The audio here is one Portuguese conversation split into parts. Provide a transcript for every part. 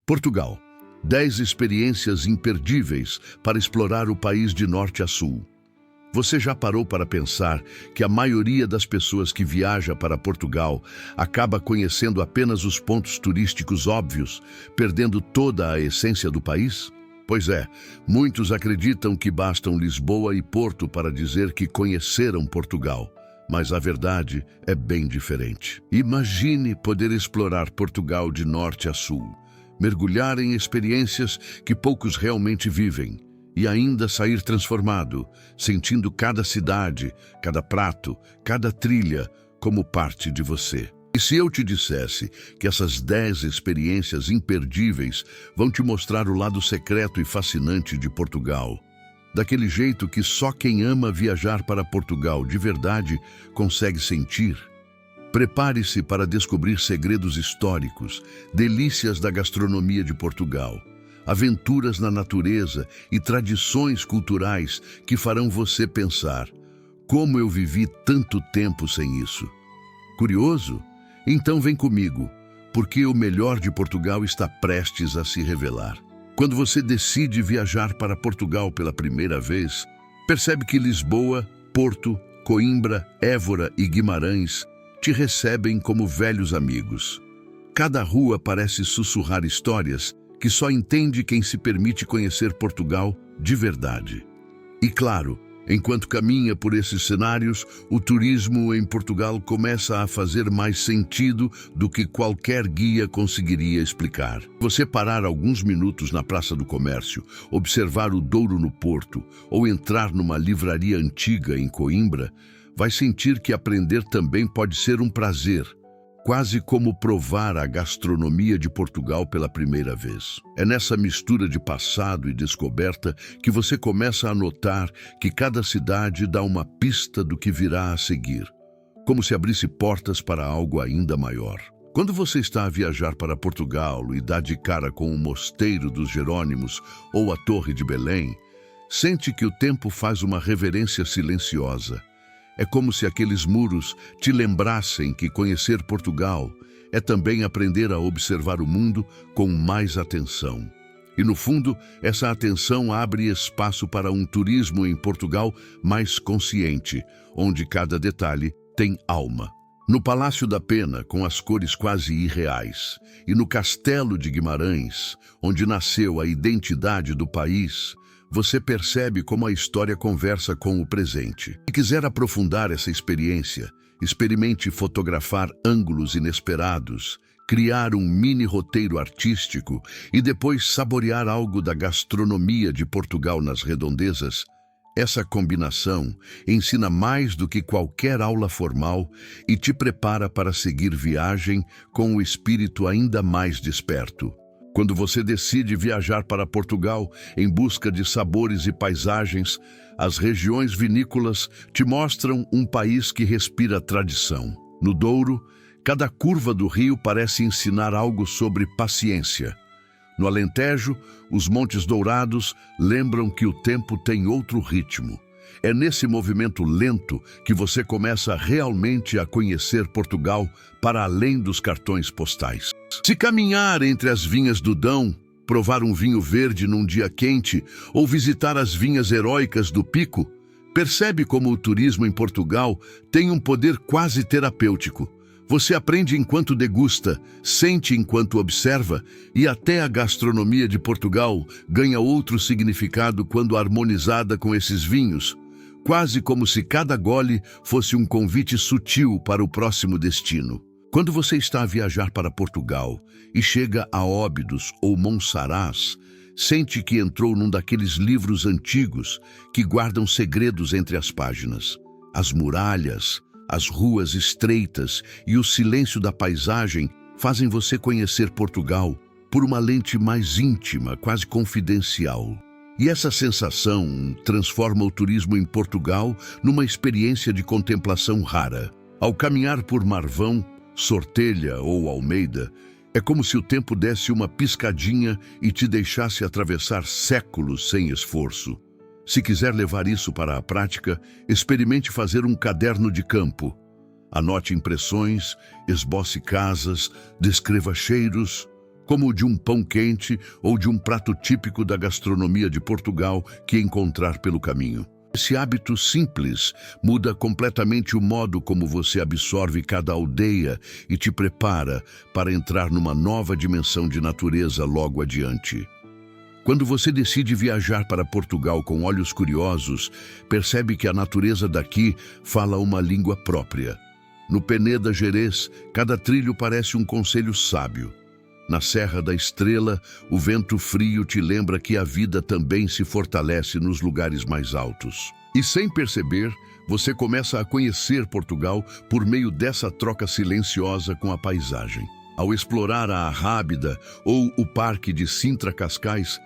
Portugal. 10 experiências imperdíveis para explorar o país de norte a sul. Você já parou para pensar que a maioria das pessoas que viaja para Portugal acaba conhecendo apenas os pontos turísticos óbvios, perdendo toda a essência do país? Pois é, muitos acreditam que bastam Lisboa e Porto para dizer que conheceram Portugal. Mas a verdade é bem diferente. Imagine poder explorar Portugal de norte a sul, mergulhar em experiências que poucos realmente vivem e ainda sair transformado, sentindo cada cidade, cada prato, cada trilha como parte de você. E se eu te dissesse que essas 10 experiências imperdíveis vão te mostrar o lado secreto e fascinante de Portugal, daquele jeito que só quem ama viajar para Portugal de verdade consegue sentir? Prepare-se para descobrir segredos históricos, delícias da gastronomia de Portugal, aventuras na natureza e tradições culturais que farão você pensar: como eu vivi tanto tempo sem isso? Curioso? Então vem comigo, porque o melhor de Portugal está prestes a se revelar. Quando você decide viajar para Portugal pela primeira vez, percebe que Lisboa, Porto, Coimbra, Évora e Guimarães te recebem como velhos amigos. Cada rua parece sussurrar histórias que só entende quem se permite conhecer Portugal de verdade. E claro, enquanto caminha por esses cenários, o turismo em Portugal começa a fazer mais sentido do que qualquer guia conseguiria explicar. Você parar alguns minutos na Praça do Comércio, observar o Douro no Porto ou entrar numa livraria antiga em Coimbra, vai sentir que aprender também pode ser um prazer, quase como provar a gastronomia de Portugal pela primeira vez. É nessa mistura de passado e descoberta que você começa a notar que cada cidade dá uma pista do que virá a seguir, como se abrisse portas para algo ainda maior. Quando você está a viajar para Portugal e dá de cara com o Mosteiro dos Jerônimos ou a Torre de Belém, sente que o tempo faz uma reverência silenciosa. É como se aqueles muros te lembrassem que conhecer Portugal é também aprender a observar o mundo com mais atenção. E no fundo, essa atenção abre espaço para um turismo em Portugal mais consciente, onde cada detalhe tem alma. No Palácio da Pena, com as cores quase irreais, e no Castelo de Guimarães, onde nasceu a identidade do país, você percebe como a história conversa com o presente. Se quiser aprofundar essa experiência, experimente fotografar ângulos inesperados, criar um mini roteiro artístico e depois saborear algo da gastronomia de Portugal nas redondezas. Essa combinação ensina mais do que qualquer aula formal e te prepara para seguir viagem com o espírito ainda mais desperto. Quando você decide viajar para Portugal em busca de sabores e paisagens, as regiões vinícolas te mostram um país que respira tradição. No Douro, cada curva do rio parece ensinar algo sobre paciência. No Alentejo, os Montes Dourados lembram que o tempo tem outro ritmo. É nesse movimento lento que você começa realmente a conhecer Portugal para além dos cartões postais. Se caminhar entre as vinhas do Dão, provar um vinho verde num dia quente ou visitar as vinhas heróicas do Pico, percebe como o turismo em Portugal tem um poder quase terapêutico. Você aprende enquanto degusta, sente enquanto observa e até a gastronomia de Portugal ganha outro significado quando harmonizada com esses vinhos, quase como se cada gole fosse um convite sutil para o próximo destino. Quando você está a viajar para Portugal e chega a Óbidos ou Monsaraz, sente que entrou num daqueles livros antigos que guardam segredos entre as páginas. As muralhas, as ruas estreitas e o silêncio da paisagem fazem você conhecer Portugal por uma lente mais íntima, quase confidencial. E essa sensação transforma o turismo em Portugal numa experiência de contemplação rara. Ao caminhar por Marvão, Sortelha ou Almeida, é como se o tempo desse uma piscadinha e te deixasse atravessar séculos sem esforço. Se quiser levar isso para a prática, experimente fazer um caderno de campo. Anote impressões, esboce casas, descreva cheiros, como o de um pão quente ou de um prato típico da gastronomia de Portugal que encontrar pelo caminho. Esse hábito simples muda completamente o modo como você absorve cada aldeia e te prepara para entrar numa nova dimensão de natureza logo adiante. Quando você decide viajar para Portugal com olhos curiosos, percebe que a natureza daqui fala uma língua própria. No Peneda Gerês, cada trilho parece um conselho sábio. Na Serra da Estrela, o vento frio te lembra que a vida também se fortalece nos lugares mais altos. E sem perceber, você começa a conhecer Portugal por meio dessa troca silenciosa com a paisagem. Ao explorar a Arrábida ou o Parque de Sintra Cascais,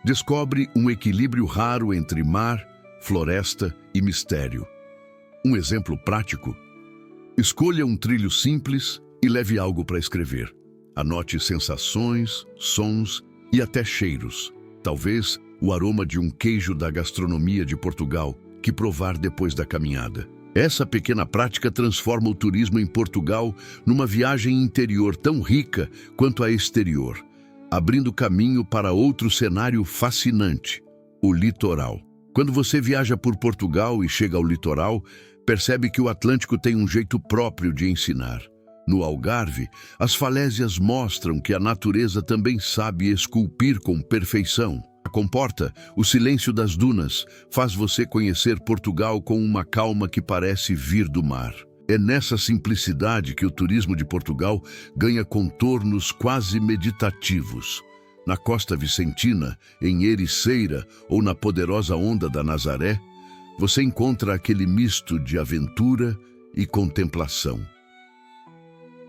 descobre um equilíbrio raro entre mar, floresta e mistério. Um exemplo prático: escolha um trilho simples e leve algo para escrever. Anote sensações, sons e até cheiros. Talvez o aroma de um queijo da gastronomia de Portugal que provar depois da caminhada. Essa pequena prática transforma o turismo em Portugal numa viagem interior tão rica quanto a exterior, abrindo caminho para outro cenário fascinante: o litoral. Quando você viaja por Portugal e chega ao litoral, percebe que o Atlântico tem um jeito próprio de ensinar. No Algarve, as falésias mostram que a natureza também sabe esculpir com perfeição. A comporta, o silêncio das dunas, faz você conhecer Portugal com uma calma que parece vir do mar. É nessa simplicidade que o turismo de Portugal ganha contornos quase meditativos. Na Costa Vicentina, em Ericeira ou na poderosa Onda da Nazaré, você encontra aquele misto de aventura e contemplação.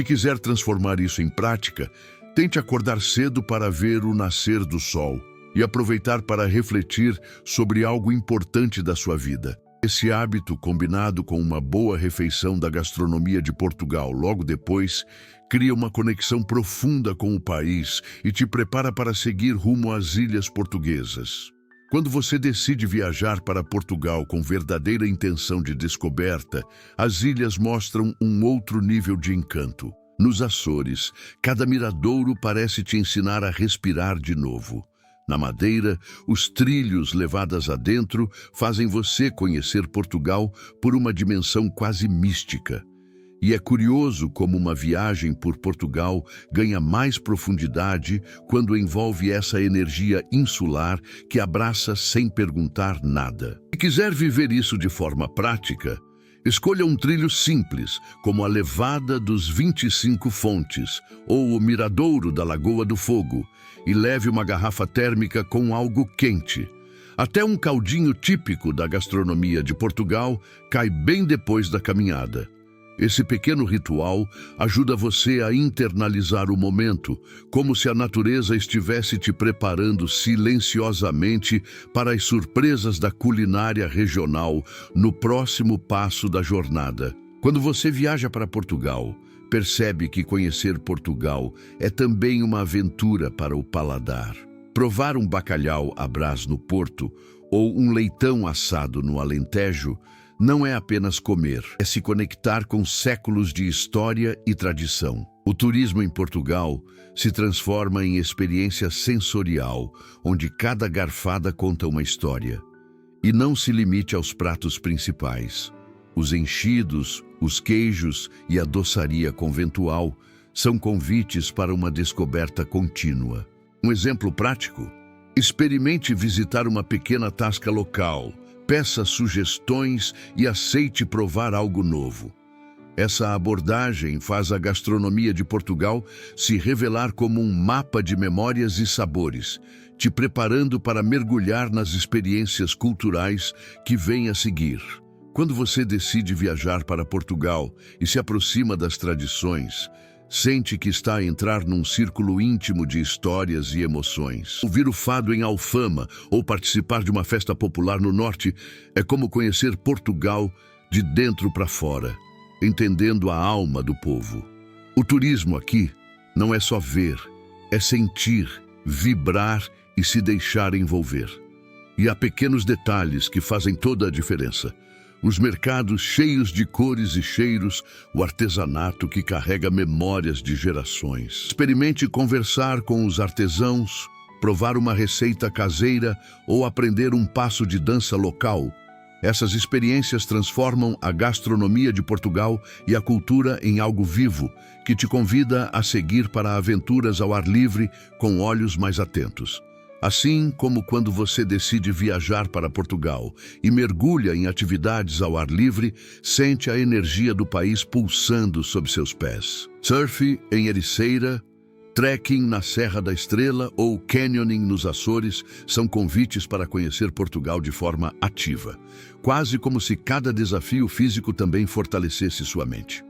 Se quiser transformar isso em prática, tente acordar cedo para ver o nascer do sol e aproveitar para refletir sobre algo importante da sua vida. Esse hábito, combinado com uma boa refeição da gastronomia de Portugal logo depois, cria uma conexão profunda com o país e te prepara para seguir rumo às ilhas portuguesas. Quando você decide viajar para Portugal com verdadeira intenção de descoberta, as ilhas mostram um outro nível de encanto. Nos Açores, cada miradouro parece te ensinar a respirar de novo. Na Madeira, os trilhos levadas adentro fazem você conhecer Portugal por uma dimensão quase mística. E é curioso como uma viagem por Portugal ganha mais profundidade quando envolve essa energia insular que abraça sem perguntar nada. Se quiser viver isso de forma prática, escolha um trilho simples, como a Levada dos 25 Fontes ou o Miradouro da Lagoa do Fogo, e leve uma garrafa térmica com algo quente. Até um caldinho típico da gastronomia de Portugal cai bem depois da caminhada. Esse pequeno ritual ajuda você a internalizar o momento, como se a natureza estivesse te preparando silenciosamente para as surpresas da culinária regional no próximo passo da jornada. Quando você viaja para Portugal, percebe que conhecer Portugal é também uma aventura para o paladar. Provar um bacalhau à brás no Porto ou um leitão assado no Alentejo não é apenas comer, é se conectar com séculos de história e tradição. O turismo em Portugal se transforma em experiência sensorial, onde cada garfada conta uma história. E não se limite aos pratos principais. Os enchidos, os queijos e a doçaria conventual são convites para uma descoberta contínua. Um exemplo prático: experimente visitar uma pequena tasca local. Peça sugestões e aceite provar algo novo. Essa abordagem faz a gastronomia de Portugal se revelar como um mapa de memórias e sabores, te preparando para mergulhar nas experiências culturais que vêm a seguir. Quando você decide viajar para Portugal e se aproxima das tradições, sente que está a entrar num círculo íntimo de histórias e emoções. Ouvir o fado em Alfama ou participar de uma festa popular no norte é como conhecer Portugal de dentro para fora, entendendo a alma do povo. O turismo aqui não é só ver, é sentir, vibrar e se deixar envolver. E há pequenos detalhes que fazem toda a diferença. Os mercados cheios de cores e cheiros, o artesanato que carrega memórias de gerações. Experimente conversar com os artesãos, provar uma receita caseira ou aprender um passo de dança local. Essas experiências transformam a gastronomia de Portugal e a cultura em algo vivo, que te convida a seguir para aventuras ao ar livre com olhos mais atentos. Assim como quando você decide viajar para Portugal e mergulha em atividades ao ar livre, sente a energia do país pulsando sob seus pés. Surf em Ericeira, trekking na Serra da Estrela ou canyoning nos Açores são convites para conhecer Portugal de forma ativa, quase como se cada desafio físico também fortalecesse sua mente.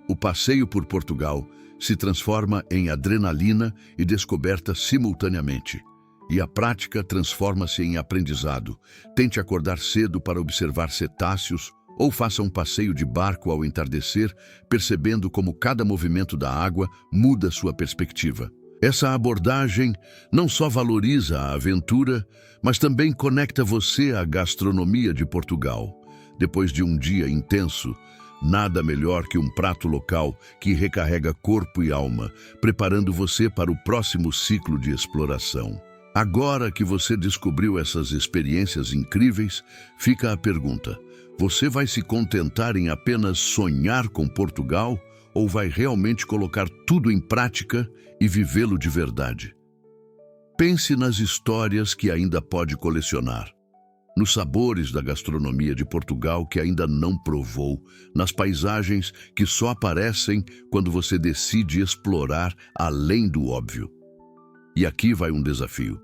O passeio por Portugal se transforma em adrenalina e descoberta simultaneamente. E a prática transforma-se em aprendizado. Tente acordar cedo para observar cetáceos ou faça um passeio de barco ao entardecer, percebendo como cada movimento da água muda sua perspectiva. Essa abordagem não só valoriza a aventura, mas também conecta você à gastronomia de Portugal. Depois de um dia intenso, nada melhor que um prato local que recarrega corpo e alma, preparando você para o próximo ciclo de exploração. Agora que você descobriu essas experiências incríveis, fica a pergunta: você vai se contentar em apenas sonhar com Portugal ou vai realmente colocar tudo em prática e vivê-lo de verdade? Pense nas histórias que ainda pode colecionar, nos sabores da gastronomia de Portugal que ainda não provou, nas paisagens que só aparecem quando você decide explorar além do óbvio. E aqui vai um desafio.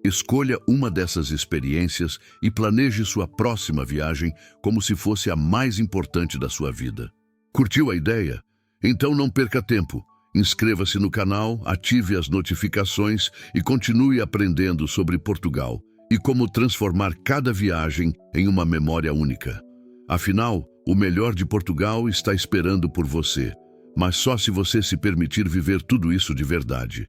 Escolha uma dessas experiências e planeje sua próxima viagem como se fosse a mais importante da sua vida. Curtiu a ideia? Então não perca tempo. Inscreva-se no canal, ative as notificações e continue aprendendo sobre Portugal e como transformar cada viagem em uma memória única. Afinal, o melhor de Portugal está esperando por você, mas só se você se permitir viver tudo isso de verdade.